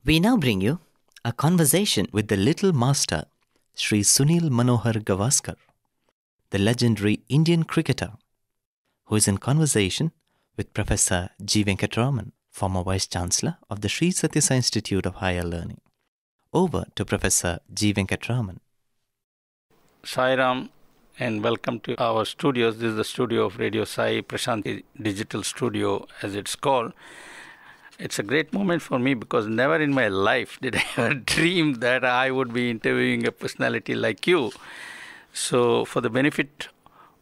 We now bring you a conversation with the little master, Sri Sunil Manohar Gavaskar, the legendary Indian cricketer, who is in conversation with Professor G. Venkataraman, former Vice Chancellor of the Sri Satya Sai Institute of Higher Learning. Over to Professor G. Venkataraman. Sai Ram, and welcome to our studios. This is the studio of Radio Sai, Prashanti Digital Studio as it's called. It's a great moment for me because never in my life did I ever dream that I would be interviewing a personality like you. So for the benefit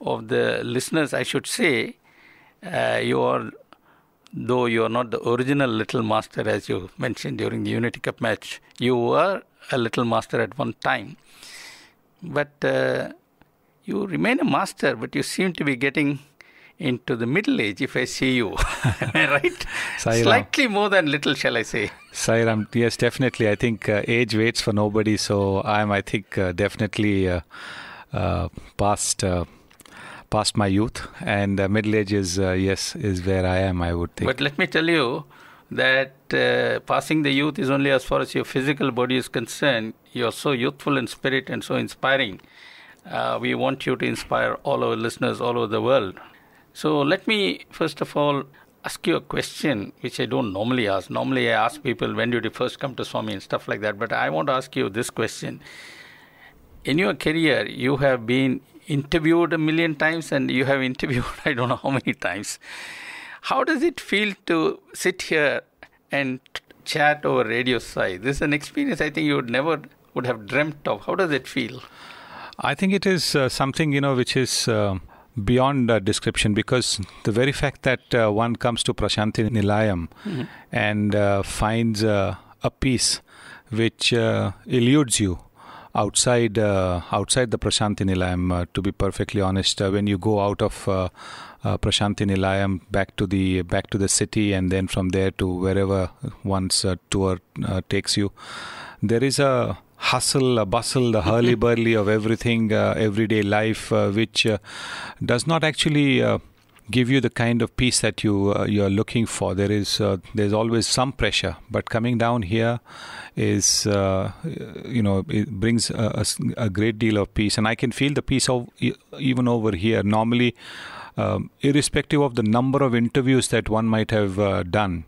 of the listeners, I should say, though you are not the original Little Master as you mentioned during the Unity Cup match, you were a Little Master at one time. But you remain a master, but you seem to be getting into the middle age if I see you. Right? Slightly more than little, shall I say. Sai Ram, yes, definitely. I think age waits for nobody. So I think, definitely past my youth. And middle age is where I am, I would think. But let me tell you that passing the youth is only as far as your physical body is concerned. You're so youthful in spirit and so inspiring. We want you to inspire all our listeners all over the world. So let me, first of all, ask you a question which I don't normally ask. Normally I ask people, when did you first come to Swami and stuff like that. But I want to ask you this question. In your career, you have been interviewed a million times and you have interviewed I don't know how many times. How does it feel to sit here and chat over Radio Sai? This is an experience I think you would have dreamt of. How does it feel? I think it is something, which is beyond description, because the very fact that one comes to Prashanti Nilayam and finds a peace which eludes you outside the Prashanti Nilayam, to be perfectly honest, when you go out of Prashanti Nilayam back to the city and then from there to wherever one's tour takes you, there is a hustle, a bustle, the hurly-burly of everything, everyday life, which does not actually give you the kind of peace that you're looking for. There's always some pressure, but coming down here is, it brings a great deal of peace, and I can feel the peace even over here. Normally, irrespective of the number of interviews that one might have done,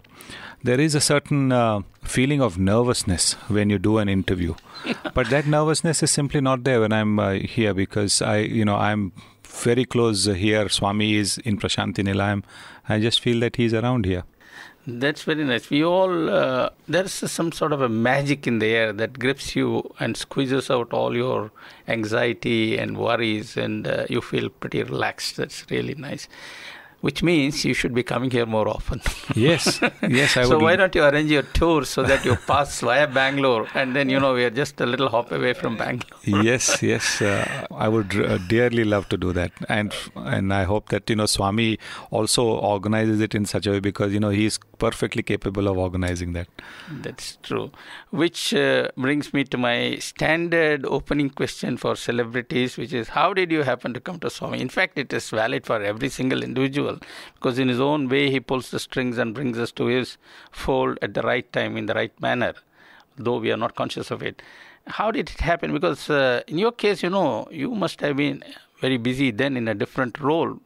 there is a certain feeling of nervousness when you do an interview. But that nervousness is simply not there when I'm here, because I'm very close here. Swami is in Prashanti Nilayam. I just feel that he's around here. That's very nice. We all, there's some sort of a magic in the air that grips you and squeezes out all your anxiety and worries, and you feel pretty relaxed. That's really nice. Which means you should be coming here more often. Yes, I would. So why don't you arrange your tour so that you pass via Bangalore, and then, we are just a little hop away from Bangalore. Yes. I would dearly love to do that. And I hope that, Swami also organizes it in such a way, because, he is perfectly capable of organizing that. That's true. Which brings me to my standard opening question for celebrities, which is, how did you happen to come to Swami? In fact, it is valid for every single individual, because in his own way he pulls the strings and brings us to his fold at the right time, in the right manner, though we are not conscious of it. How did it happen? Because in your case, you must have been very busy then in a different role,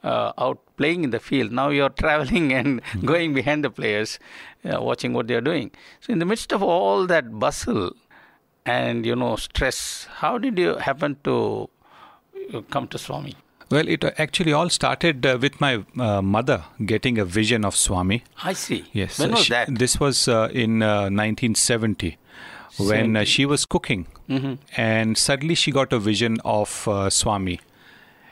out playing in the field. Now you're traveling and going behind the players, watching what they're doing. So in the midst of all that bustle and, stress, how did you happen to come to Swami? Well, it actually all started with my mother getting a vision of Swami. I see. Yes. When was that? This was in 1970, when she was cooking, and suddenly she got a vision of Swami.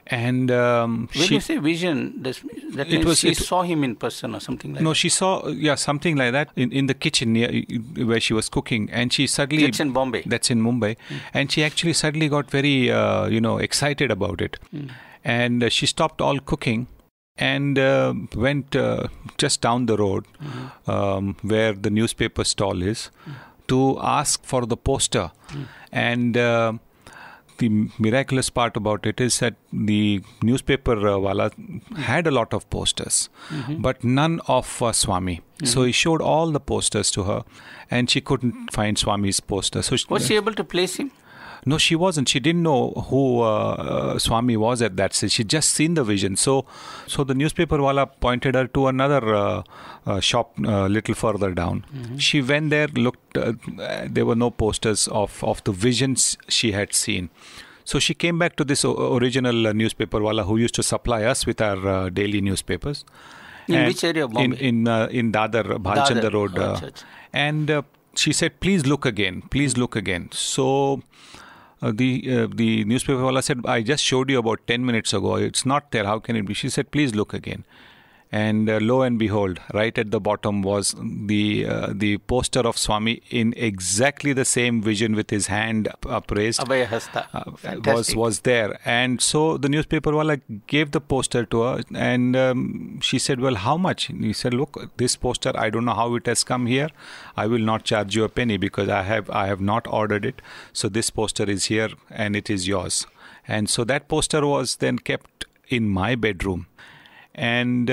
And when you say vision, that means she saw him in person or something like that? No, she saw, something like that in the kitchen where she was cooking, and she suddenly... That's in Bombay. That's in Mumbai. And she actually suddenly got very, excited about it. And she stopped all cooking and went just down the road where the newspaper stall is to ask for the poster. And the miraculous part about it is that the newspaper wala had a lot of posters, but none of Swami. So he showed all the posters to her, and she couldn't find Swami's poster. So was she able to place him? No, she wasn't. She didn't know who Swami was at that stage. She'd just seen the vision. So the newspaper wala pointed her to another shop a little further down. She went there, looked. There were no posters of the visions she had seen. So she came back to this original newspaper wala who used to supply us with our daily newspapers. In which area of Bombay? In Dadar, Bhalchandra Road. And she said, please look again. Please look again. So the newspaper wala said, I just showed you about 10 minutes ago. It's not there. How can it be? She said, please look again. And lo and behold, right at the bottom was the poster of Swami in exactly the same vision with his hand upraised. Abhaya Hasta. Was there. And so the newspaper wala gave the poster to her, and she said, well, how much? And he said, look, this poster, I don't know how it has come here. I will not charge you a penny because I have not ordered it. So this poster is here and it is yours. And so that poster was then kept in my bedroom. And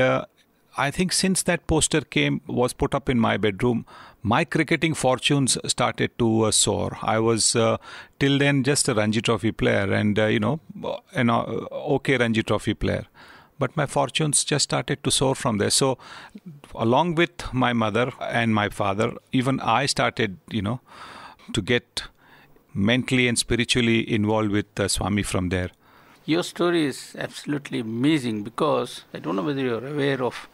I think since that poster was put up in my bedroom, my cricketing fortunes started to soar. I was till then just a Ranji Trophy player and, an okay Ranji Trophy player. But my fortunes just started to soar from there. So along with my mother and my father, even I started, to get mentally and spiritually involved with Swami from there. Your story is absolutely amazing because I don't know whether you're aware of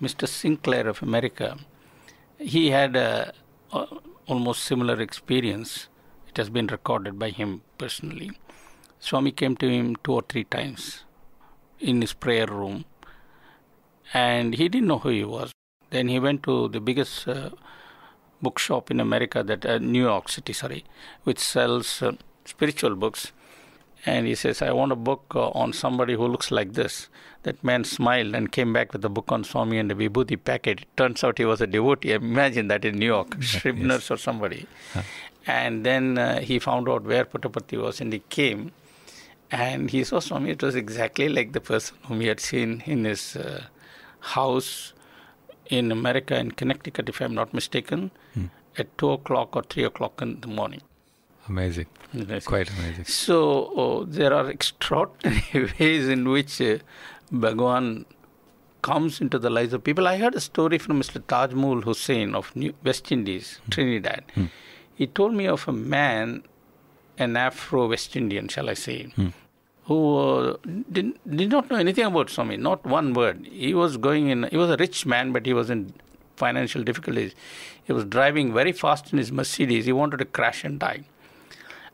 Mr. Sinclair of America. He had a almost similar experience. It has been recorded by him personally. Swami came to him 2 or 3 times in his prayer room, and he didn't know who he was. Then he went to the biggest bookshop in America, New York City, which sells spiritual books. And he says, I want a book on somebody who looks like this. That man smiled and came back with a book on Swami and a Vibhuti packet. It turns out he was a devotee. Imagine that in New York, Scribner's or somebody. Huh. And then he found out where Puttaparthi was, and he came. And he saw Swami. It was exactly like the person whom he had seen in his house in America, in Connecticut, if I'm not mistaken, at 2 o'clock or 3 o'clock in the morning. Amazing. Quite amazing. So there are extraordinary ways in which Bhagwan comes into the lives of people. I heard a story from Mr. Tajmul Hussain of West Indies, Trinidad. He told me of a man, an Afro-West Indian, shall I say, who did not know anything about Swami, not one word. He was a rich man, but he was in financial difficulties. He was driving very fast in his Mercedes. He wanted to crash and die.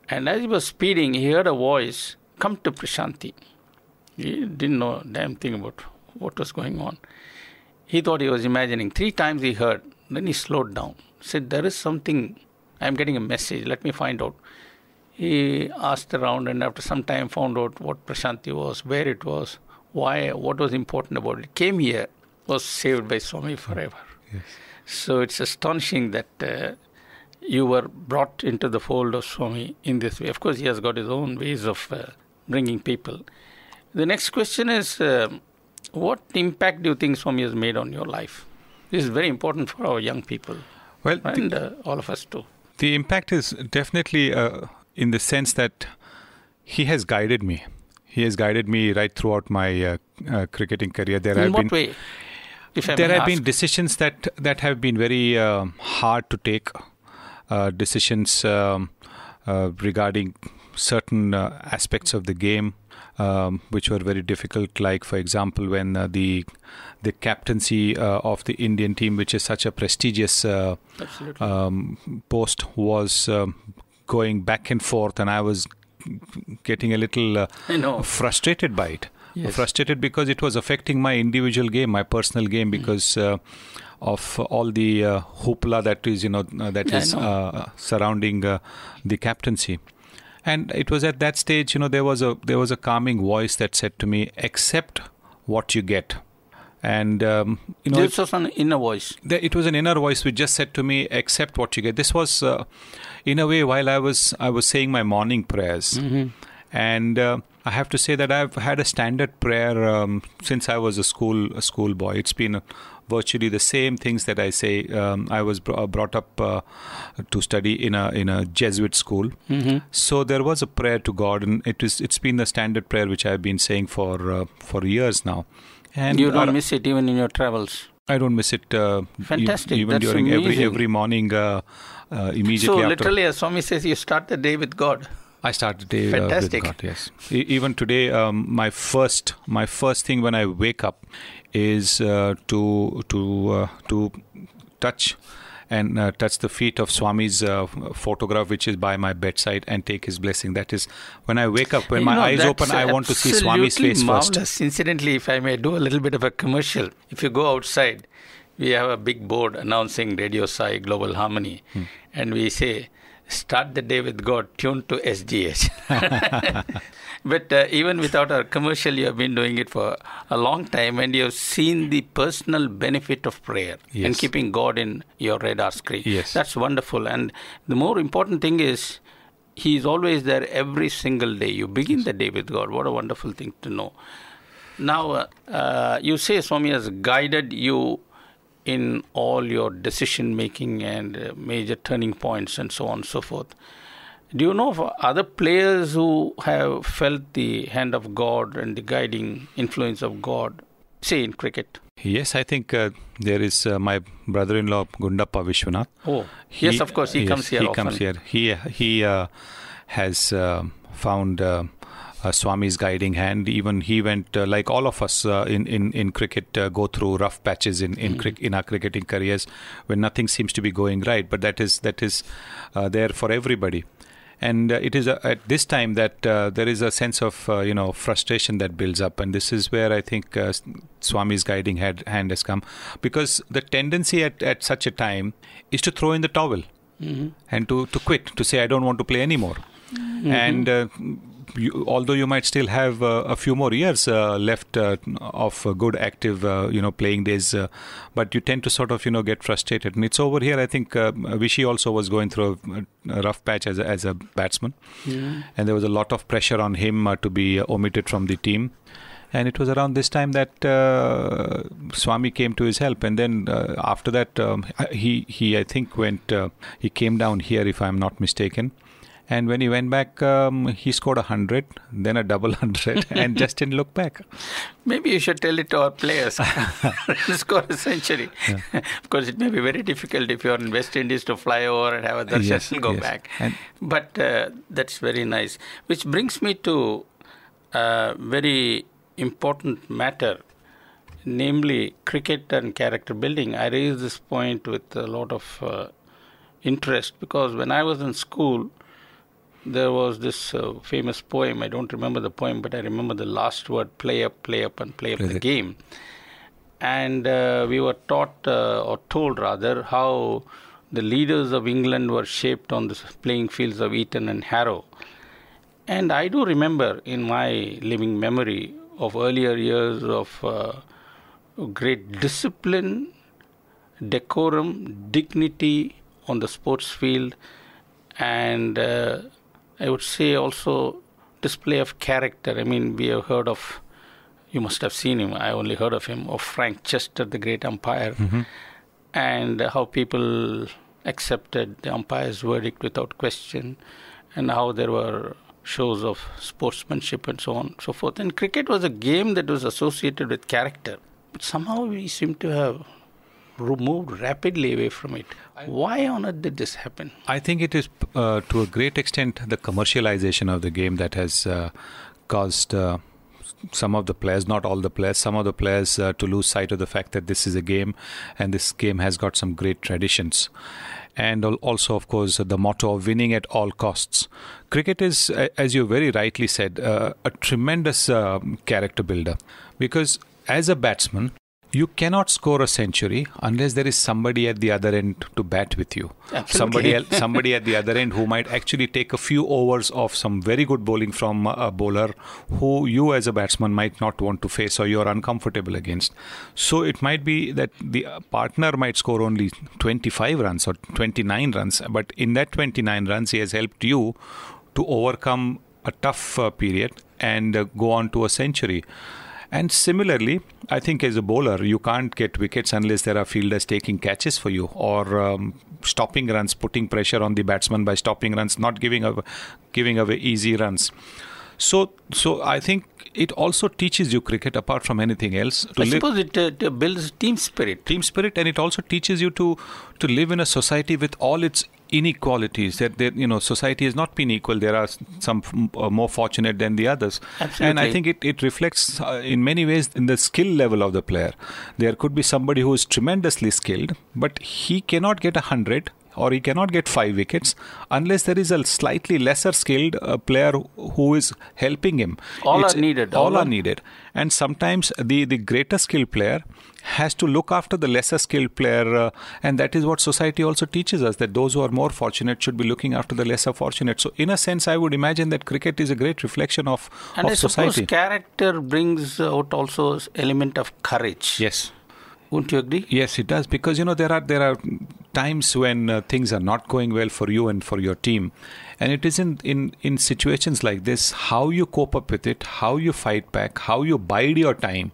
And as he was speeding, he heard a voice, come to Prashanti. He didn't know a damn thing about what was going on. He thought he was imagining. 3 times he heard. Then he slowed down. Said, there is something, I'm getting a message, let me find out. He asked around and after some time found out what Prashanti was, where it was, why, what was important about it. Came here, was saved by Swami forever. Yes. So it's astonishing that you were brought into the fold of Swami in this way. Of course, he has got his own ways of bringing people. The next question is, what impact do you think Swami has made on your life? This is very important for our young people, and all of us too. The impact is definitely in the sense that he has guided me. He has guided me right throughout my cricketing career. In what way? There have been decisions that have been very hard to take. Decisions regarding certain aspects of the game, which were very difficult. Like, for example, when the captaincy of the Indian team, which is such a prestigious post, was going back and forth, and I was getting a little frustrated by it. Yes. Frustrated because it was affecting my individual game, my personal game, because of all the hoopla that is surrounding the captaincy. And it was at that stage, there was a calming voice that said to me, accept what you get. And, this was an inner voice. It was an inner voice which just said to me, accept what you get. This was, in a way, while I was saying my morning prayers. And I have to say that I've had a standard prayer since I was a school boy. It's been virtually the same things that I say. I was brought up to study in a Jesuit school. So there was a prayer to God, and it's been the standard prayer which I've been saying for years now. And you don't miss it even in your travels? I don't miss it. Fantastic. Even That's during amazing. every morning, immediately so after. literally, as Swami says, you start the day with God. I start the day Fantastic. with God, yes. Even today, my first thing when I wake up is to touch the feet of Swami's photograph, which is by my bedside, and take his blessing. That is, when I wake up, when my eyes open, I want to see Swami's face marvelous. first. Incidentally, if I may do a little bit of a commercial, if you go outside, we have a big board announcing Radio Sai Global Harmony, and we say, start the day with God, tuned to SGH. But even without our commercial, you have been doing it for a long time, and you have seen the personal benefit of prayer and keeping God in your radar screen. Yes. That's wonderful. And the more important thing is, He is always there every single day. You begin the day with God. What a wonderful thing to know. Now, you say Swami has guided you in all your decision making and major turning points and so on and so forth. Do you know of other players who have felt the hand of God and the guiding influence of God, say in cricket? Yes, I think there is my brother-in-law Gundappa Vishwanath. Oh, yes, of course, he comes here often. He has found Swami's guiding hand. Even he went, like all of us in cricket, go through rough patches in our cricketing careers when nothing seems to be going right. But that is there for everybody. And it is at this time that there is a sense of frustration that builds up, and this is where I think Swami's guiding hand has come, because the tendency at such a time is to throw in the towel and to quit, to say I don't want to play anymore. And although you might still have a few more years left of good active playing days, but you tend to sort of get frustrated, and it's over here. I think Vishy also was going through a rough patch as a batsman, and there was a lot of pressure on him to be omitted from the team. And it was around this time that Swami came to his help, and then after that he I think he came down here, if I'm not mistaken. And when he went back, he scored 100, then a double 100, and just didn't look back. Maybe you should tell it to our players. Score a century. Yeah. Of course, it may be very difficult if you're in West Indies to fly over and have a darshan and go back. But that's very nice. Which brings me to a very important matter, namely cricket and character building. I raise this point with a lot of interest, because when I was in school, there was this famous poem. I don't remember the poem, but I remember the last word, play up, and play up the game. And we were taught, or told rather, how the leaders of England were shaped on the playing fields of Eton and Harrow. And I do remember in my living memory of earlier years of great discipline, decorum, dignity on the sports field, and I would say also display of character. I mean, we have heard of, you must have seen him, I only heard of him, of Frank Chester, the great umpire, and how people accepted the umpire's verdict without question, and how there were shows of sportsmanship and so on and so forth. And cricket was a game that was associated with character, but somehow we seem to have moved rapidly away from it. Why on earth did this happen? I think it is to a great extent the commercialization of the game that has caused some of the players, not all the players, some of the players to lose sight of the fact that this is a game, and this game has got some great traditions. And also, of course, the motto of winning at all costs. Cricket is, as you very rightly said, a tremendous character builder, because as a batsman, You cannot score a century unless there is somebody at the other end to bat with you. Absolutely. Somebody at the other end who might actually take a few overs of some very good bowling from a bowler who you as a batsman might not want to face or you're uncomfortable against. So it might be that the partner might score only 25 runs or 29 runs, but in that 29 runs he has helped you to overcome a tough period and go on to a century. And similarly, I think as a bowler, you can't get wickets unless there are fielders taking catches for you or stopping runs, putting pressure on the batsman by stopping runs, not giving away easy runs. So I think it also teaches you cricket apart from anything else. I suppose it builds team spirit. Team spirit, and it also teaches you to live in a society with all its inequalities. That society has not been equal. There are some more fortunate than the others. Absolutely. And I think it reflects in many ways in the skill level of the player. There could be somebody who is tremendously skilled, but he cannot get 100 or he cannot get 5 wickets unless there is a slightly lesser skilled player who is helping him. All are needed. And sometimes the greater skilled player has to look after the lesser skilled player, and that is what society also teaches us, that those who are more fortunate should be looking after the lesser fortunate. So in a sense, I would imagine that cricket is a great reflection of society. And I suppose character brings out also an element of courage. Yes. Wouldn't you agree? Yes, it does, because there are times when things are not going well for you and for your team, and it is in situations like this how you cope up with it, how you fight back, how you bide your time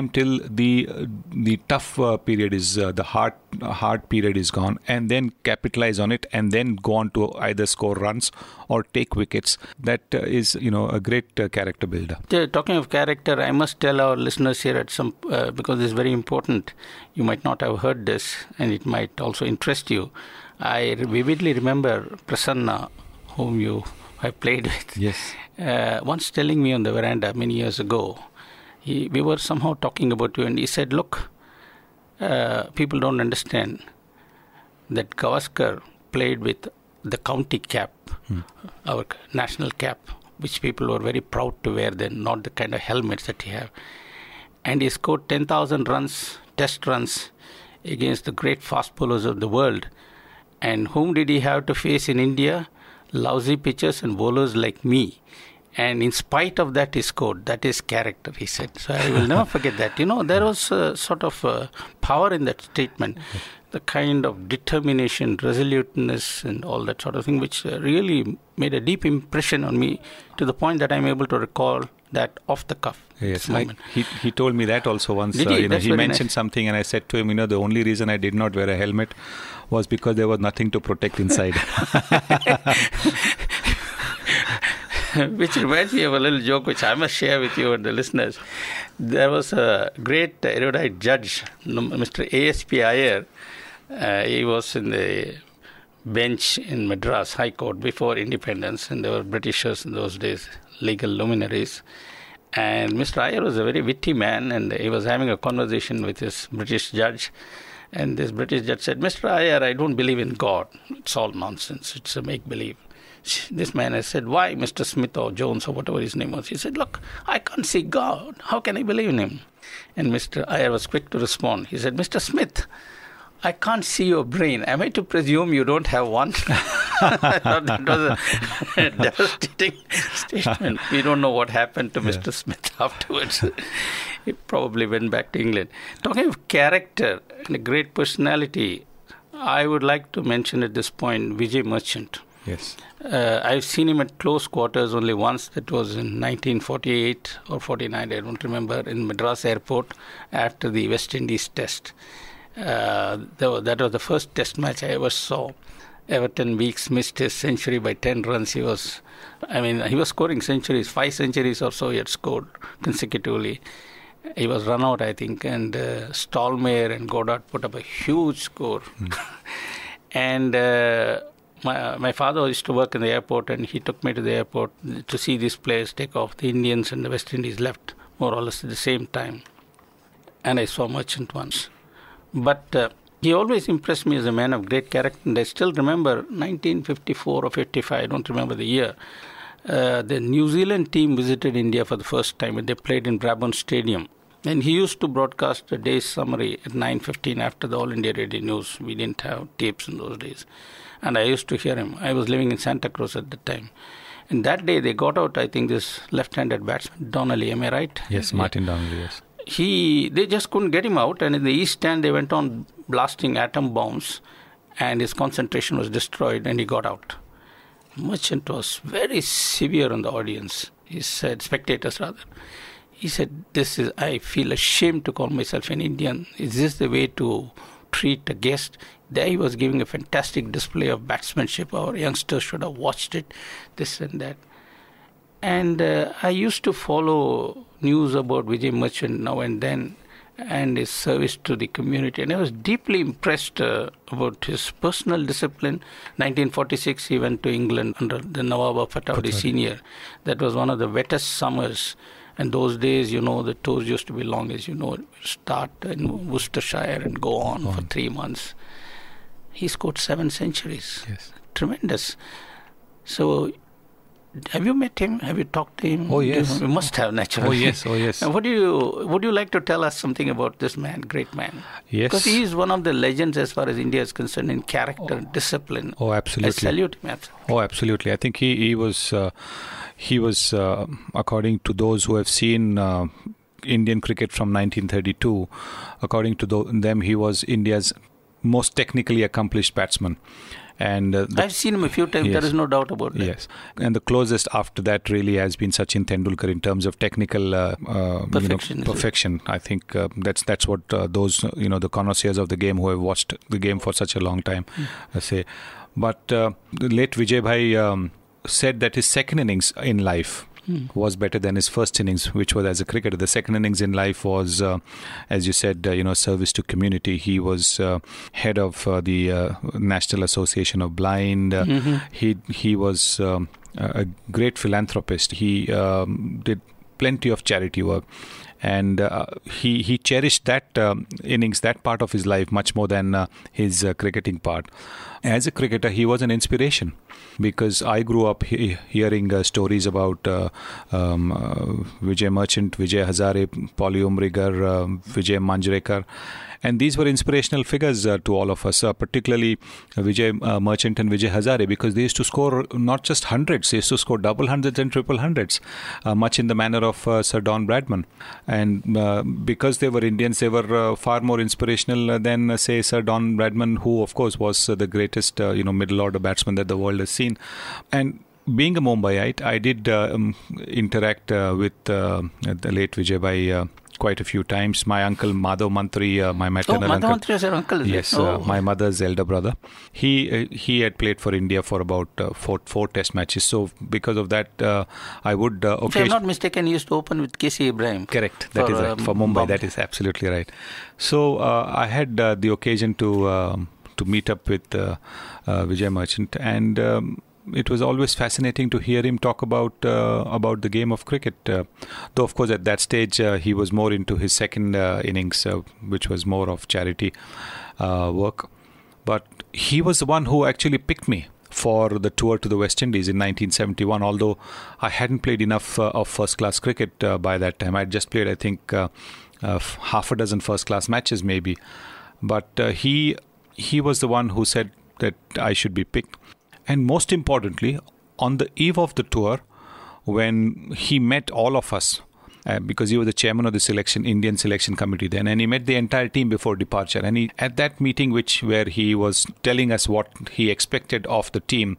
till the tough period is the hard period is gone, and then capitalize on it and then go on to either score runs or take wickets. That is a great character builder. Talking of character, I must tell our listeners here because it's very important. You might not have heard this and it might also interest you. I vividly remember Prasanna, whom you have played with. Yes. Once telling me on the veranda many years ago, we were somehow talking about you, and he said, look, people don't understand that Gavaskar played with the county cap, our national cap, which people were very proud to wear then, not the kind of helmets that he have. And he scored 10,000 runs, test runs, against the great fast bowlers of the world. And whom did he have to face in India? Lousy pitchers and bowlers like me. And in spite of that, he scored. That is character, he said. So I will never forget that. There was a sort of power in that statement, the kind of determination, resoluteness, and all that sort of thing, which really made a deep impression on me to the point that I'm able to recall that off the cuff. Yes, he told me that also once. He mentioned something, and I said to him, the only reason I did not wear a helmet was because there was nothing to protect inside. Which reminds me of a little joke which I must share with you and the listeners. There was a great erudite judge, Mr. A.S.P. Iyer. He was in the bench in Madras High Court before independence, and there were Britishers in those days, legal luminaries. And Mr. Iyer was a very witty man, and he was having a conversation with this British judge. And this British judge said, Mr. Iyer, I don't believe in God. It's all nonsense. It's a make-believe. This man has said, why, Mr. Smith or Jones or whatever his name was? He said, look, I can't see God. How can I believe in him? And Mr. Iyer was quick to respond. He said, Mr. Smith, I can't see your brain. Am I to presume you don't have one? I thought that was a devastating statement. We don't know what happened to Mr. Smith afterwards. He probably went back to England. Talking of character and a great personality, I would like to mention at this point Vijay Merchant. Yes. I've seen him at close quarters only once. That was in 1948 or 49, I don't remember, in Madras Airport after the West Indies test. That was the first test match I ever saw. Everton Weekes missed his century by 10 runs. He was scoring centuries, 5 centuries or so he had scored consecutively. He was run out, I think, and Stallmeyer and Goddard put up a huge score. And my father used to work in the airport, and he took me to the airport to see these players take off. The Indians and the West Indies left more or less at the same time. And I saw Merchant once. But he always impressed me as a man of great character. And I still remember 1954 or 55, I don't remember the year. The New Zealand team visited India for the first time, and they played in Brabourne Stadium. And he used to broadcast a day's summary at 9:15 after the All India Radio News. We didn't have tapes in those days. And I used to hear him. I was living in Santa Cruz at the time. And that day they got out, I think, this left-handed batsman, Donnelly, am I right? Yes, Martin Donnelly, yes. They just couldn't get him out, and in the East End they went on blasting atom bombs, and his concentration was destroyed, and he got out. Merchant was very severe on the audience. He said, spectators rather. He said, I feel ashamed to call myself an Indian. Is this the way to treat a guest? There he was giving a fantastic display of batsmanship. Our youngsters should have watched it, this and that. And I used to follow news about Vijay Merchant now and then and his service to the community. And I was deeply impressed about his personal discipline. 1946, he went to England under the Nawab Fatawdi Senior. That was one of the wettest summers. And those days, the tours used to be long, as you know, start in Worcestershire and go on for 3 months. He scored 7 centuries. Yes. Tremendous. So, have you met him? Have you talked to him? Oh, yes. You must have, naturally. Oh, yes. And would you like to tell us something about this man, great man? Yes. Because he is one of the legends as far as India is concerned in character, discipline. Oh, absolutely. I salute him. Absolutely. Oh, absolutely. I think he was, according to those who have seen Indian cricket from 1932, according to them, he was India's most technically accomplished batsman. And I've seen him a few times. Yes. There is no doubt about that. Yes, and the closest after that really has been Sachin Tendulkar in terms of technical perfection. I think that's what those the connoisseurs of the game who have watched the game for such a long time say. But the late Vijay Bhai said that his second innings in life was better than his first innings, which was as a cricketer. The second innings in life was, as you said, service to community. He was head of the National Association of Blind. He was a great philanthropist. He did plenty of charity work. And he cherished that innings, that part of his life, much more than his cricketing part. As a cricketer, he was an inspiration, because I grew up hearing stories about Vijay Merchant, Vijay Hazare, Paulie Umrigar, Vijay Manjrekar. And these were inspirational figures to all of us, particularly Vijay Merchant and Vijay Hazare, because they used to score not just hundreds, they used to score double hundreds and triple hundreds, much in the manner of Sir Don Bradman. And because they were Indians, they were far more inspirational than, say, Sir Don Bradman, who, of course, was the greatest, middle order batsman that the world has seen. And being a Mumbaiite, I did interact with the late Vijay Bhai quite a few times. My uncle Madhav Mantri, my maternal uncle. Madhav Mantri is your uncle, is yes, it? My mother's elder brother. He had played for India for about four test matches. So because of that, I would If I'm not mistaken, he used to open with KC Ibrahim. Correct. That is right. For Mumbai. Bombay. That is absolutely right. So I had the occasion to meet up with Vijay Merchant, and it was always fascinating to hear him talk about the game of cricket. Though, of course, at that stage he was more into his second innings, which was more of charity work. But he was the one who actually picked me for the tour to the West Indies in 1971. Although I hadn't played enough of first-class cricket by that time. I had just played, I think, half a dozen first-class matches, maybe. But he was the one who said that I should be picked. And most importantly, on the eve of the tour, when he met all of us, because he was the chairman of the Indian selection committee then, and he met the entire team before departure. And at that meeting, where he was telling us what he expected of the team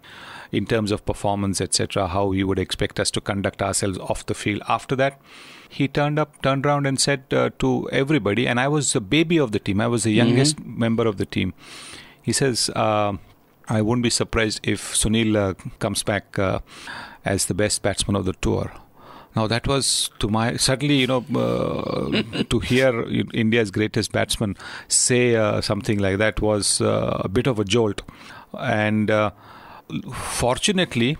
in terms of performance, etc., how he would expect us to conduct ourselves off the field. After that, he turned around and said to everybody, and I was the baby of the team, I was the youngest member of the team. He says, I wouldn't be surprised if Sunil comes back as the best batsman of the tour. Now that was certainly, to hear India's greatest batsman say something like that was a bit of a jolt. And fortunately,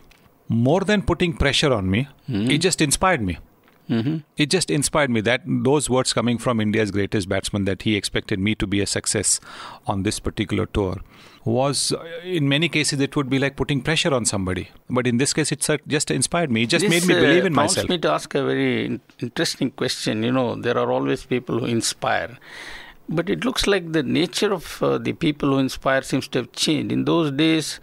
more than putting pressure on me, it just inspired me. It just inspired me, that those words coming from India's greatest batsman, that he expected me to be a success on this particular tour, was, in many cases, it would be like putting pressure on somebody. But in this case, it just inspired me. It just made me believe in myself. This prompts me to ask a very interesting question. There are always people who inspire. But it looks like the nature of the people who inspire seems to have changed. In those days,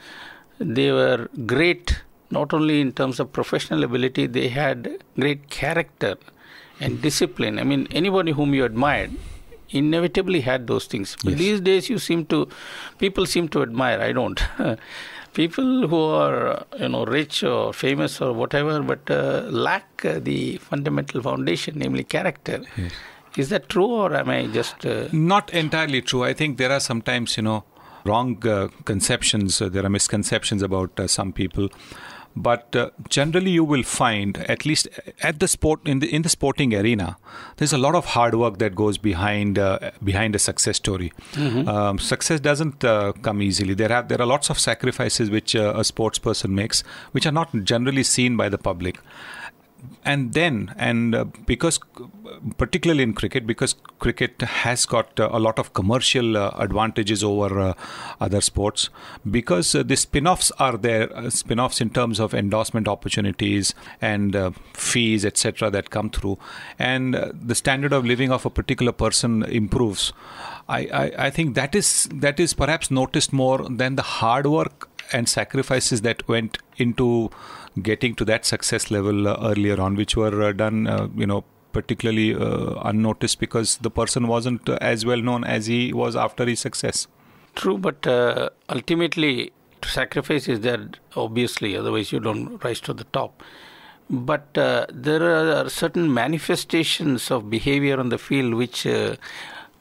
they were great, not only in terms of professional ability, they had great character and discipline. I mean, anybody whom you admired inevitably had those things. But these days, people seem to admire. I don't. People who are, rich or famous or whatever, but lack the fundamental foundation, namely character. Yes. Is that true, or am I just... Not entirely true. I think there are sometimes, wrong conceptions. There are misconceptions about some people. But generally, you will find, at least at the sport, in the sporting arena, there's a lot of hard work that goes behind a success story. Success doesn't come easily. There are lots of sacrifices which a sports person makes, which are not generally seen by the public. Because particularly in cricket, because cricket has got a lot of commercial advantages over other sports, because the spin-offs are there, spin-offs in terms of endorsement opportunities and fees, etc., that come through, and the standard of living of a particular person improves. I think that is perhaps noticed more than the hard work and sacrifices that went into getting to that success level earlier on, which were done, particularly unnoticed because the person wasn't as well known as he was after his success. True, but ultimately, sacrifice is there, obviously, otherwise you don't rise to the top. But there are certain manifestations of behavior on the field which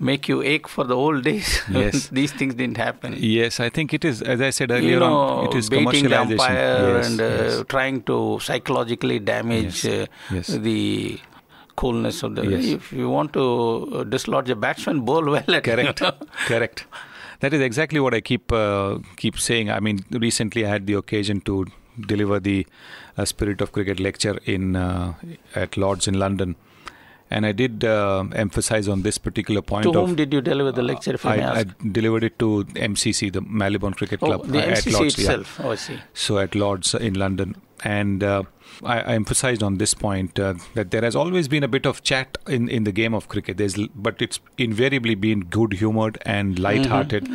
make you ache for the old days. Yes. These things didn't happen. Yes, I think it is, as I said earlier on, it is baiting the commercialization. umpire and trying to psychologically damage the coolness of the... If you want to dislodge a batsman, bowl well at Correct. Correct. That is exactly what I keep saying. I mean, recently I had the occasion to deliver the Spirit of Cricket lecture at Lord's in London. And I did emphasize on this particular point. To whom did you deliver the lecture, if I may ask? I delivered it to MCC, the Marylebone Cricket Club. The MCC at Lord's, itself. Yeah. Oh, I see. So at Lord's in London. And I emphasized on this point that there has always been a bit of chat in the game of cricket. But it's invariably been good-humored and light-hearted.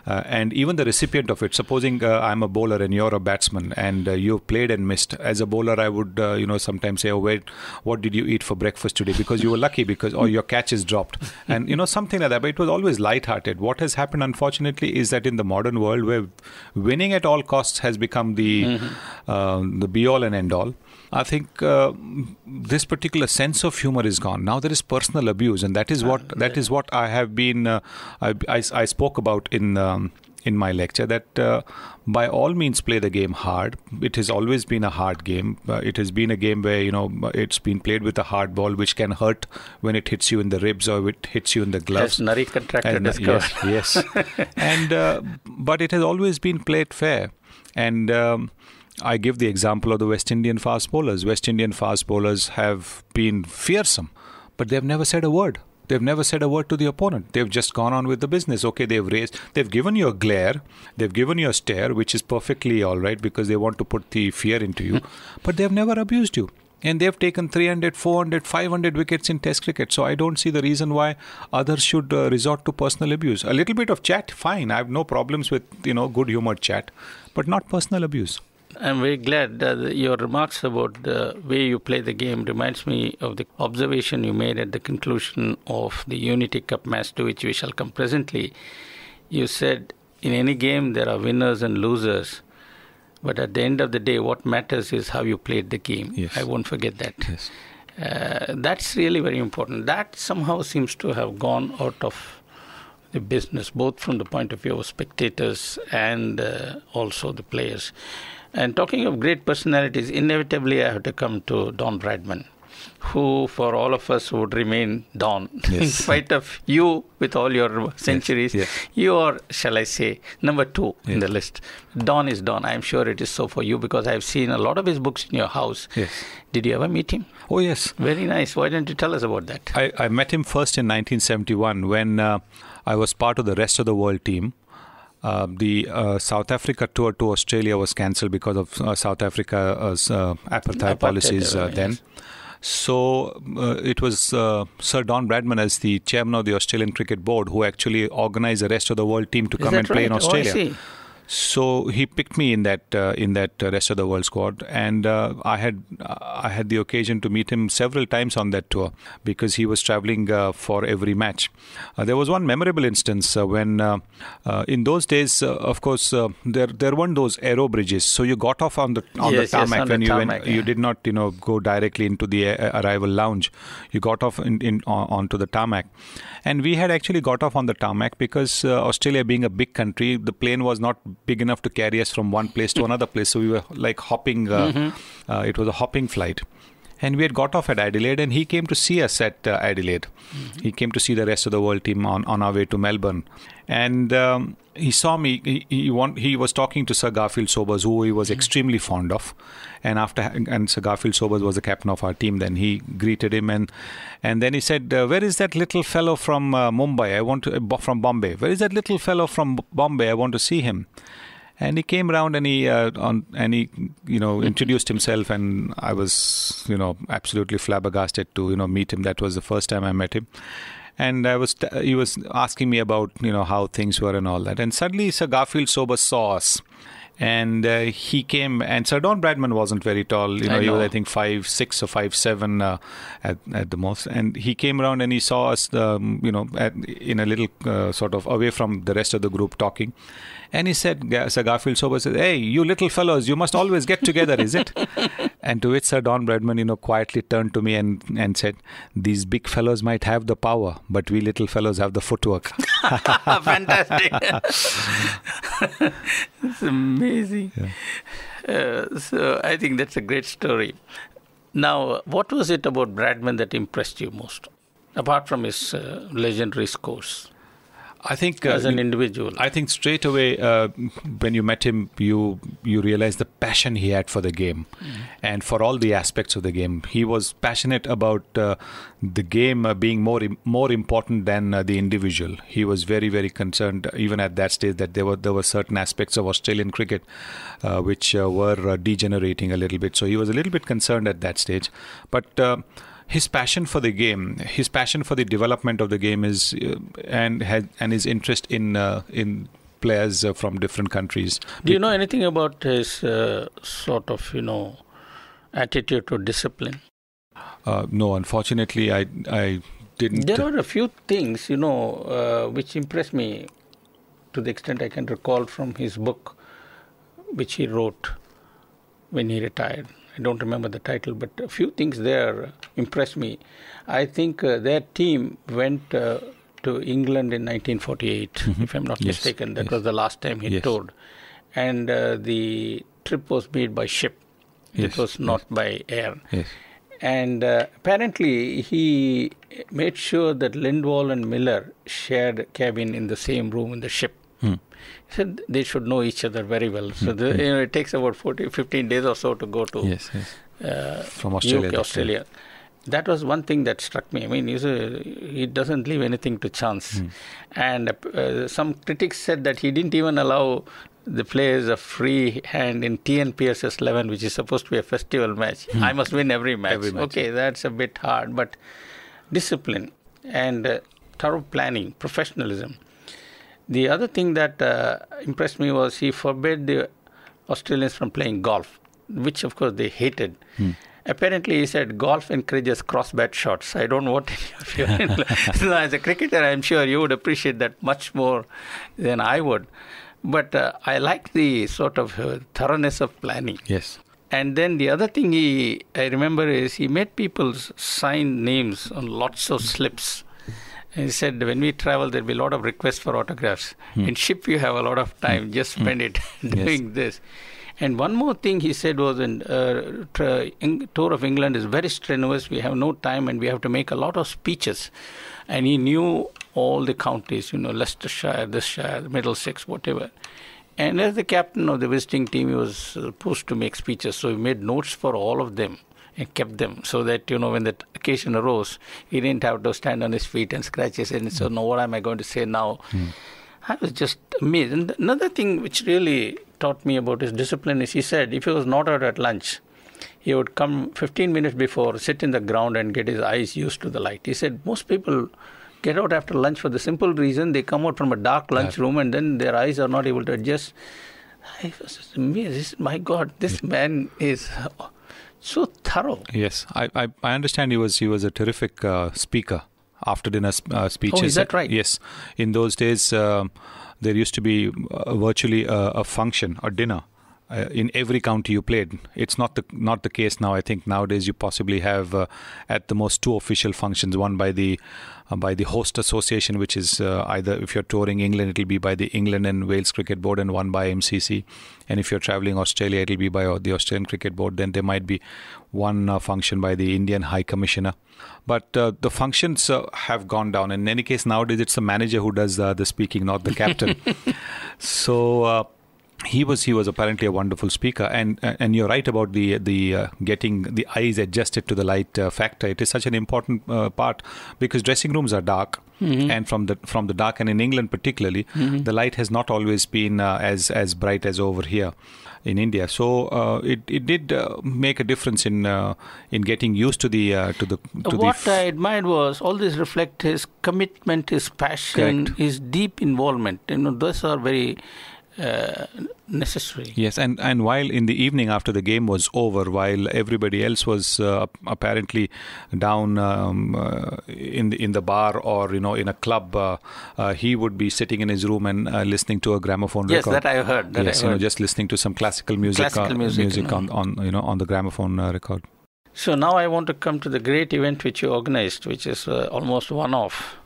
And even the recipient of it, supposing I'm a bowler and you're a batsman and you've played and missed. As a bowler, I would sometimes say, what did you eat for breakfast today? Because you were lucky or your catch is dropped. And something like that. But it was always light-hearted. What has happened, unfortunately, is that in the modern world where winning at all costs has become the be-all and end-all, I think this particular sense of humor is gone. Now there is personal abuse, and that is what I have been. I spoke about in my lecture that by all means play the game hard. It has always been a hard game. It has been a game where it's been played with a hard ball, which can hurt when it hits you in the ribs or it hits you in the gloves. As Nari contractor discovered. Yes. And but it has always been played fair. And I give the example of the West Indian fast bowlers. West Indian fast bowlers have been fearsome, but they've never said a word. They've never said a word to the opponent. They've just gone on with the business. Okay, they've given you a glare, they've given you a stare, which is perfectly all right because they want to put the fear into you, but they've never abused you. And they've taken 300, 400, 500 wickets in Test cricket. So I don't see the reason why others should resort to personal abuse. A little bit of chat, fine. I have no problems with, good-humored chat, but not personal abuse. I'm very glad that your remarks about the way you play the game reminds me of the observation you made at the conclusion of the Unity Cup match, to which we shall come presently. You said, in any game there are winners and losers, but at the end of the day, what matters is how you played the game. Yes. I won't forget that. Yes. That's really very important. That somehow seems to have gone out of the business, both from the point of view of spectators and also the players. And talking of great personalities, inevitably I have to come to Don Bradman. who for all of us would remain Don. Yes. In spite of you with all your centuries, Yes. you are, shall I say, number 2 in Yes. the list. Don is Don. I'm sure it is so for you because I've seen a lot of his books in your house. Yes. Did you ever meet him? Oh, yes. Very nice. Why don't you tell us about that? I met him first in 1971 when I was part of the Rest of the World team. The South Africa tour to Australia was cancelled because of South Africa's apartheid policies then. Yes. So it was Sir Don Bradman as the chairman of the Australian Cricket Board who actually organized the Rest of the World team to Is come that and play in right? Australia. Oh, I see. So he picked me in that Rest of the World squad, and I had the occasion to meet him several times on that tour because he was traveling for every match. There was one memorable instance when in those days, of course, there weren't those aero bridges, so you got off on the tarmac when you did not go directly into the arrival lounge. You got off onto the tarmac, and we had actually got off on the tarmac because Australia being a big country, the plane was not big enough to carry us from one place to another place. So we were like hopping. It was a hopping flight. And we had got off at Adelaide, and he came to see us at Adelaide. Mm-hmm. He came to see the Rest of the World team on our way to Melbourne. And he saw me. He was talking to Sir Garfield Sobers, who he was extremely fond of. And Sir Garfield Sobers was the captain of our team. Then he greeted him, and then he said, "Where is that little fellow from Mumbai? From Bombay. Where is that little fellow from Bombay? I want to see him." And he came around and he introduced himself, and I was absolutely flabbergasted to meet him. That was the first time I met him, and he was asking me about how things were and all that. And suddenly Sir Garfield Sobers saw us, and he came. And Sir Don Bradman wasn't very tall. He was I think 5'6" or 5'7" at the most. And he came around and he saw us, in a little sort of away from the rest of the group talking. And he said, Sir Garfield Sobers said, "Hey, you little fellows, you must always get together, is it?" And to which Sir Don Bradman, quietly turned to me and said, "These big fellows might have the power, but we little fellows have the footwork." Fantastic. It's amazing. Yeah. So I think that's a great story. Now, what was it about Bradman that impressed you most, apart from his legendary scores? I think as an individual, I think straight away when you met him, you realized the passion he had for the game, and for all the aspects of the game. He was passionate about the game being more important than the individual. He was very, very concerned, even at that stage, that there were certain aspects of Australian cricket which were degenerating a little bit. So he was a little bit concerned at that stage, but. His passion for the game, his passion for the development of the game is, and his interest in players from different countries. Do you know anything about his sort of attitude to discipline? No, unfortunately, I didn't. There are a few things which impressed me to the extent I can recall from his book, which he wrote when he retired. I don't remember the title, but a few things there impressed me. I think their team went to England in 1948, if I'm not mistaken. That was the last time he toured. And the trip was made by ship. It was not by air. Yes. And apparently he made sure that Lindwall and Miller shared a cabin in the same room in the ship. He said they should know each other very well. So it takes about 15 days or so to go to from Australia. Australia. That was one thing that struck me. I mean, he doesn't leave anything to chance. And some critics said that he didn't even allow the players a free hand in T.N. Pierce's 11, which is supposed to be a festival match. I must win every match. Okay, that's a bit hard. But discipline and thorough planning, professionalism. The other thing that impressed me was he forbade the Australians from playing golf, which of course they hated. Apparently he said golf encourages cross-bat shots. I don't know what any of you... So as a cricketer, I'm sure you would appreciate that much more than I would. But I like the sort of thoroughness of planning. Yes. And then the other thing I remember is he made people sign names on lots of slips. And he said, when we travel, there'll be a lot of requests for autographs. In ship, you have a lot of time. Just spend it doing this. And one more thing he said was, tour of England is very strenuous. We have no time and we have to make a lot of speeches. And he knew all the counties, Leicestershire, this shire, Middlesex, whatever. And as the captain of the visiting team, he was supposed to make speeches. So he made notes for all of them and kept them so that, when that occasion arose, he didn't have to stand on his feet and scratch his head and say, no, what am I going to say now? I was just amazed. And another thing which really taught me about his discipline is he said if he was not out at lunch, he would come 15 minutes before, sit in the ground and get his eyes used to the light. He said most people get out after lunch for the simple reason they come out from a dark lunchroom and then their eyes are not able to adjust. I was just amazed. My God, this man is so thorough. Yes, I understand he was a terrific speaker. After dinner speeches. Oh, is that right? Yes. In those days, there used to be virtually a function, a dinner, in every county you played. It's not the case now. I think nowadays you possibly have at the most 2 official functions. One by the host association, which is either if you're touring England, it'll be by the England and Wales Cricket Board, and one by MCC. And if you're traveling Australia, it'll be by the Australian Cricket Board. Then there might be one function by the Indian High Commissioner. But the functions have gone down. In any case, nowadays it's the manager who does the speaking, not the captain. So he was apparently a wonderful speaker. And you're right about the getting the eyes adjusted to the light factor. It is such an important part because dressing rooms are dark. And from the dark, and in England particularly, the light has not always been as bright as over here in India. So it did make a difference in getting used to the What I admired was all this reflect his commitment, his passion, Correct. his deep involvement. Those are very necessary. Yes, and while in the evening after the game was over, while everybody else was apparently down in the bar or in a club, he would be sitting in his room and listening to a gramophone record. Yes, that I heard. Just listening to some classical music on the gramophone record. So now I want to come to the great event which you organized, which is almost one-off.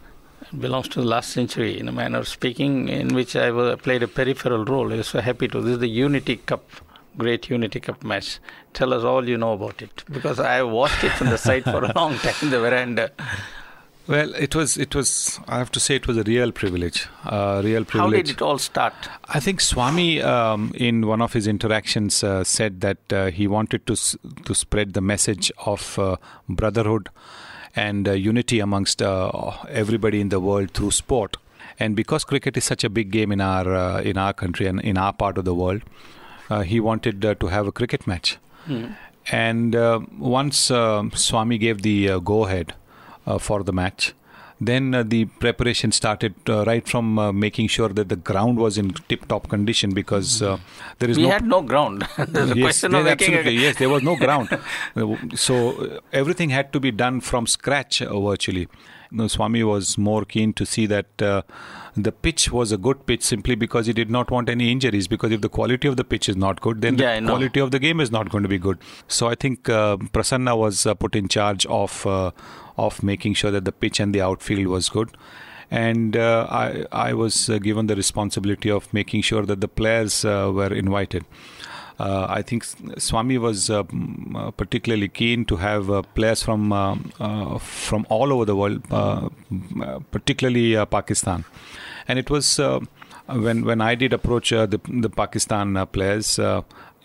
It belongs to the last century, in a manner of speaking, in which I played a peripheral role. I was so happy to. This is the Unity Cup, great Unity Cup match. Tell us all you know about it, because I watched it from the side for a long time in the veranda. Well, it was. I have to say, it was a real privilege. How did it all start? I think Swami, in one of his interactions, said that he wanted to spread the message of brotherhood and unity amongst everybody in the world through sport. And because cricket is such a big game in our country and in our part of the world, he wanted to have a cricket match. And once Swami gave the go-ahead for the match, then the preparation started right from making sure that the ground was in tip-top condition, because we had no ground. Yes, there was no ground. So everything had to be done from scratch virtually. Swami was more keen to see that the pitch was a good pitch, simply because he did not want any injuries, because if the quality of the pitch is not good, then the quality of the game is not going to be good. So I think Prasanna was put in charge of making sure that the pitch and the outfield was good. And I was given the responsibility of making sure that the players were invited. I think Swami was particularly keen to have players from all over the world, particularly Pakistan. And it was when I did approach the Pakistan players,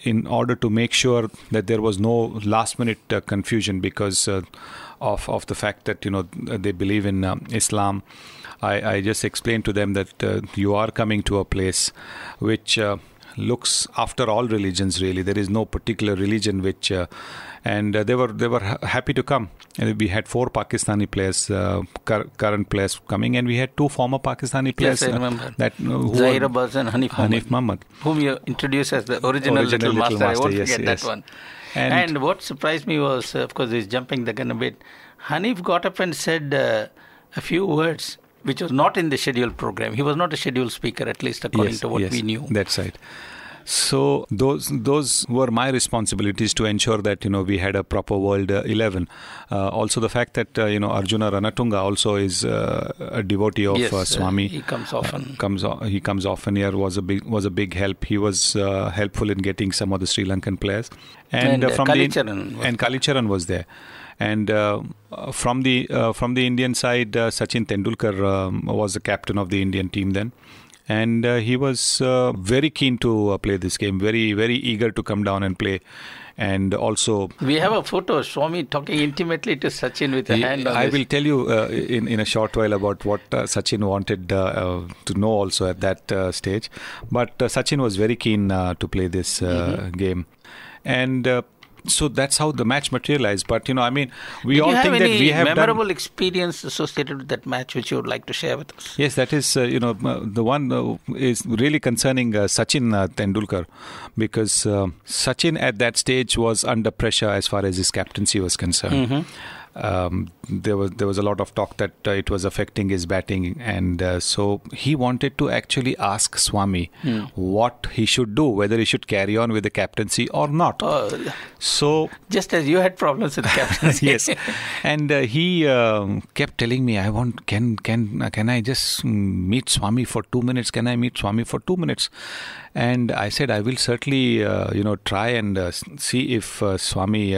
in order to make sure that there was no last-minute confusion because of the fact that they believe in Islam. I just explained to them that you are coming to a place which looks after all religions. Really, there is no particular religion which, and they were happy to come. And we had 4 Pakistani players, current players coming, and we had 2 former Pakistani players. Yes, I remember. Zahir Abbas and Hanif Muhammad, whom you introduced as the original Little Master. I won't forget that one. And what surprised me was, of course, he's jumping the gun a bit. Hanif got up and said a few words which was not in the scheduled program. He was not a scheduled speaker, at least according to what we knew. That's right. So those were my responsibilities to ensure that we had a proper World 11. Also, the fact that Arjuna Ranatunga also is a devotee of Swami. He comes often. He comes often here. Was a big help. He was helpful in getting some of the Sri Lankan players. And Kalicharan was there. And from the Indian side, Sachin Tendulkar was the captain of the Indian team then. And he was very keen to play this game, very, very eager to come down and play. And also, we have a photo of Swami talking intimately to Sachin with a hand on I will tell you in a short while about what Sachin wanted to know also at that stage. But Sachin was very keen to play this game. And so that's how the match materialized. But, we all think that we have memorable experience associated with that match which you would like to share with us? Yes, that is, the one is really concerning Sachin Tendulkar, because Sachin at that stage was under pressure as far as his captaincy was concerned. There was a lot of talk that it was affecting his batting, and so he wanted to actually ask Swami what he should do, whether he should carry on with the captaincy or not. So just as you had problems with captaincy. Yes, and he kept telling me, can I just meet Swami for 2 minutes? Can I meet Swami for 2 minutes? And I said, I will certainly try and see if Swami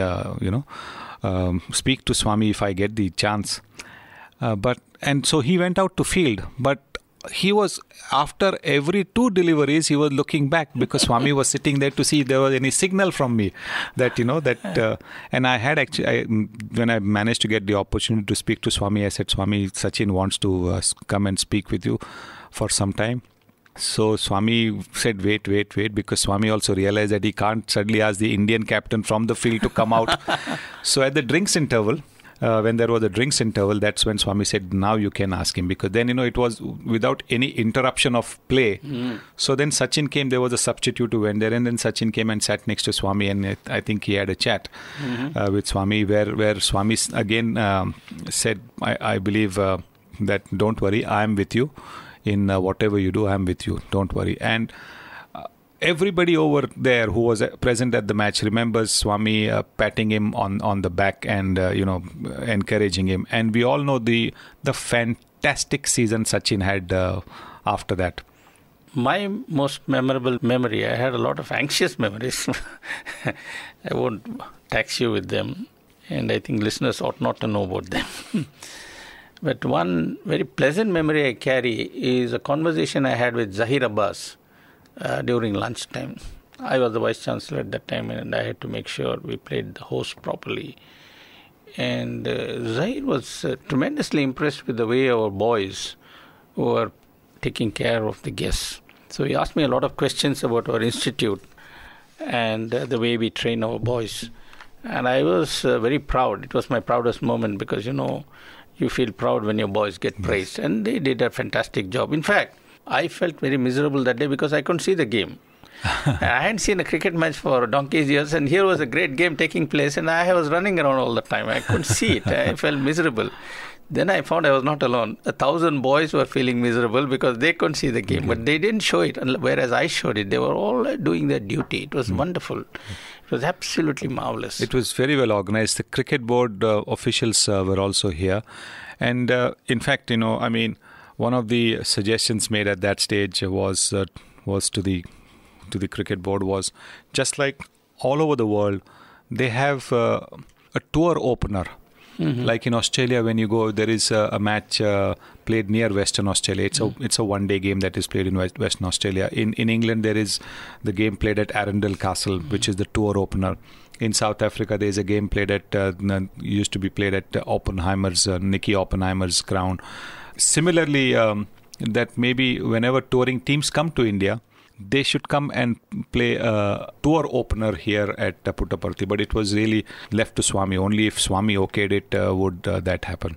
speak to Swami if I get the chance. And so he went out to field, but he was, after every 2 deliveries, he was looking back because Swami was sitting there to see if there was any signal from me that, and I had actually, when I managed to get the opportunity to speak to Swami, I said, Swami, Sachin wants to come and speak with you for some time. So Swami said, wait, because Swami also realized that he can't suddenly ask the Indian captain from the field to come out. So at the drinks interval, when there was a drinks interval, that's when Swami said, now you can ask him, because then, it was without any interruption of play. So then Sachin came, there was a substitute who went there, and then Sachin came and sat next to Swami, and I think he had a chat with Swami, where Swami again said, I believe that don't worry, I am with you. In whatever you do, I'm with you. Don't worry. And everybody over there who was present at the match remembers Swami patting him on the back and encouraging him. And we all know the fantastic season Sachin had after that. My most memorable memory, I had a lot of anxious memories. I won't tax you with them, and I think listeners ought not to know about them. But one very pleasant memory I carry is a conversation I had with Zahir Abbas during lunchtime. I was the Vice Chancellor at that time, and I had to make sure we played the host properly. And Zahir was tremendously impressed with the way our boys were taking care of the guests. So he asked me a lot of questions about our institute and the way we train our boys. And I was very proud. It was my proudest moment because, you feel proud when your boys get praised. And they did a fantastic job. In fact, I felt very miserable that day because I couldn't see the game. I hadn't seen a cricket match for donkey's years, and here was a great game taking place, and I was running around all the time. I couldn't see it. I felt miserable. Then I found I was not alone. 1,000 boys were feeling miserable because they couldn't see the game, but they didn't show it, whereas I showed it. They were all doing their duty. It was wonderful. It was absolutely marvelous. It was very well organized. The cricket board officials were also here. And in fact, one of the suggestions made at that stage was to the cricket board was, just like all over the world, they have a tour opener. Like in Australia, when you go, there is a match played near Western Australia. It's a one-day game that is played in Western Australia. In England, there is the game played at Arundel Castle, which is the tour opener. In South Africa, there is a game played at used to be played at Nicky Oppenheimer's ground. Similarly, that maybe whenever touring teams come to India, they should come and play a tour opener here at Puttaparthi. But it was really left to Swami. Only if Swami okayed it would that happen.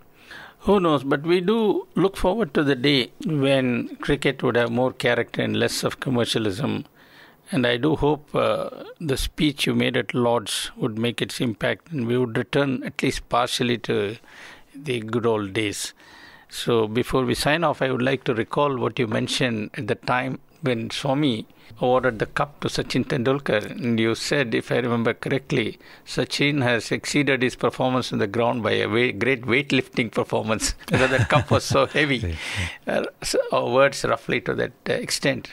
Who knows? But we do look forward to the day when cricket would have more character and less of commercialism. And I do hope the speech you made at Lord's would make its impact, and we would return at least partially to the good old days. So before we sign off, I would like to recall what you mentioned at the time when Swami awarded the cup to Sachin Tendulkar, and you said, if I remember correctly, Sachin has exceeded his performance on the ground by a great weightlifting performance because the cup was so heavy. Words roughly to that extent.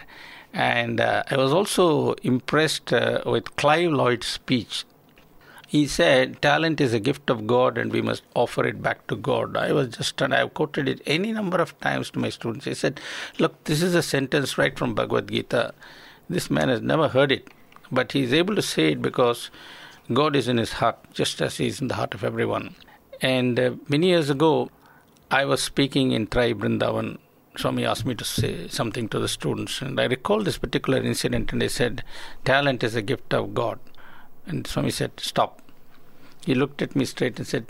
And I was also impressed with Clive Lloyd's speech. He said, talent is a gift of God and we must offer it back to God. I was just stunned. I've quoted it any number of times to my students. He said, look, this is a sentence right from Bhagavad Gita. This man has never heard it, but he's able to say it because God is in his heart, just as he is in the heart of everyone. And many years ago, I was speaking in Trai Vrindavan. Swami asked me to say something to the students, and I recall this particular incident, and I said, talent is a gift of God. And Swami said, stop. He looked at me straight and said,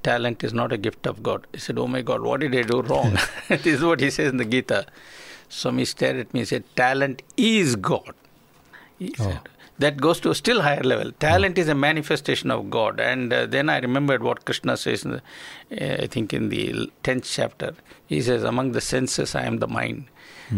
talent is not a gift of God. I said, oh my God, what did I do wrong? This is what he says in the Gita. Swami stared at me and said, talent is God. He said, that goes to a still higher level. Talent is a manifestation of God. And then I remembered what Krishna says, I think in the 10th chapter. He says, among the senses, I am the mind.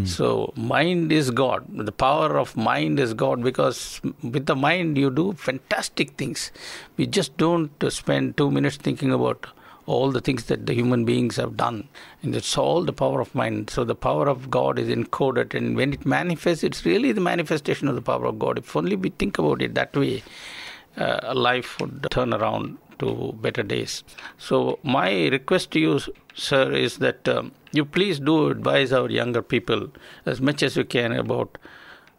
So mind is God. The power of mind is God, because with the mind you do fantastic things. We just don't spend 2 minutes thinking about all the things that the human beings have done. And it's all the power of mind. So the power of God is encoded, and when it manifests, it's really the manifestation of the power of God. If only we think about it that way, life would turn around to better days. So my request to you, sir, is that you please do advise our younger people as much as you can about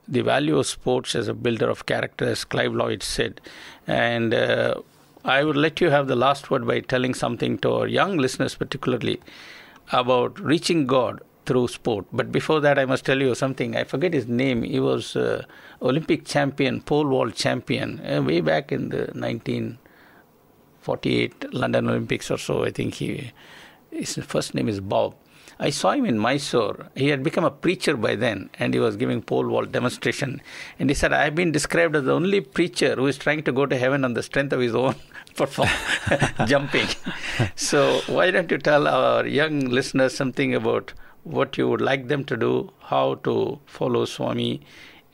the value of sports as a builder of character, as Clive Lloyd said. And I would let you have the last word by telling something to our young listeners, particularly about reaching God through sport. But before that, I must tell you something. I forget his name. He was Olympic champion, pole vault champion, way back in the 1948 London Olympics or so. I think his first name is Bob. I saw him in Mysore. He had become a preacher by then, and he was giving pole vault demonstration. And he said, I've been described as the only preacher who is trying to go to heaven on the strength of his own jumping. So why don't you tell our young listeners something about what you would like them to do, how to follow Swami,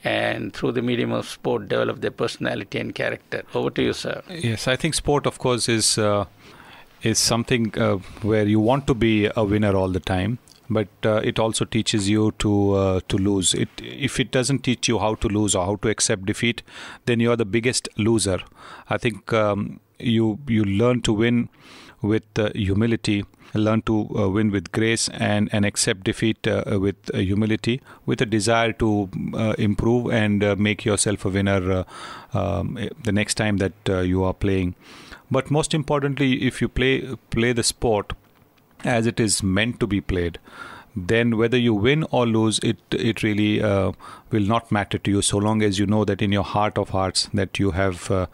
and through the medium of sport develop their personality and character. Over to you, sir. Yes, I think sport, of course, is something where you want to be a winner all the time, but it also teaches you to lose. If it doesn't teach you how to lose or how to accept defeat, then you are the biggest loser. I think you learn to win with humility, learn to win with grace, and accept defeat with humility, with a desire to improve and make yourself a winner the next time that you are playing. But most importantly, if you play the sport as it is meant to be played, then whether you win or lose, it really will not matter to you, so long as you know that in your heart of hearts that you have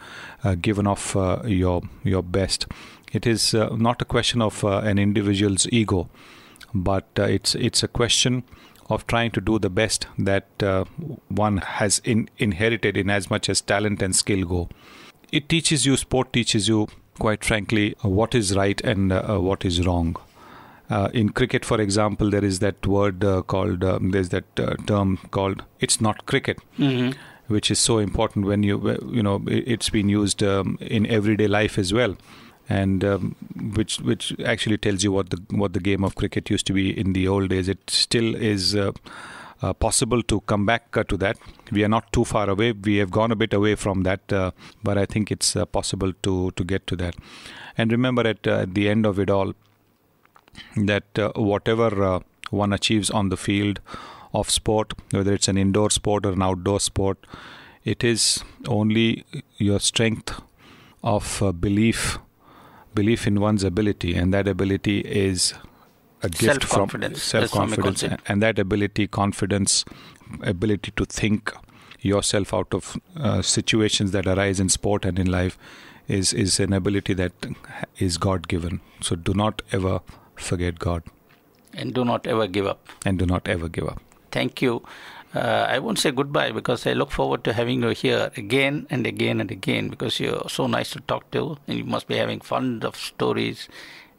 given off your best. It is not a question of an individual's ego, but it's a question of trying to do the best that one has inherited in as much as talent and skill go. Sport teaches you, quite frankly, what is right and what is wrong. In cricket, for example, there is that word there's that term called, it's not cricket, which is so important when it's been used in everyday life as well. And which actually tells you what the game of cricket used to be in the old days. It still is possible to come back to that. We are not too far away. We have gone a bit away from that, but I think it's possible to get to that. And remember, at the end of it all, that whatever one achieves on the field of sport, whether it's an indoor sport or an outdoor sport, it is only your strength of belief in one's ability, and that ability is a gift from self-confidence, and that ability, confidence, ability to think yourself out of situations that arise in sport and in life is an ability that is God-given. So do not ever forget God. And do not ever give up. Thank you. I won't say goodbye, because I look forward to having you here again and again and again, because you're so nice to talk to, and you must be having fun of stories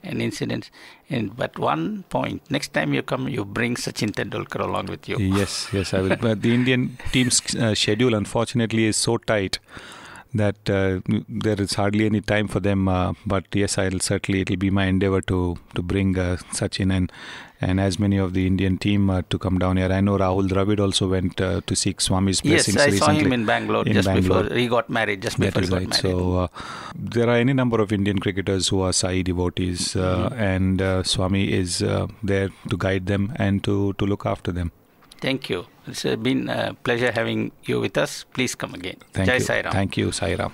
and incidents. But one point, next time you come, you bring Sachin Tendulkar along with you. Yes, I will. But the Indian team's schedule, unfortunately, is so tight that there is hardly any time for them. But yes, it'll be my endeavor to bring Sachin and as many of the Indian team to come down here. I know Rahul Dravid also went to seek Swami's blessings recently. Yes, I saw him in Bangalore before he got married. That is right. So there are any number of Indian cricketers who are Sai devotees, and Swami is there to guide them and to look after them. Thank you. It's been a pleasure having you with us. Please come again. Thank Jai you. Sai Ram. Thank you, Sai Ram.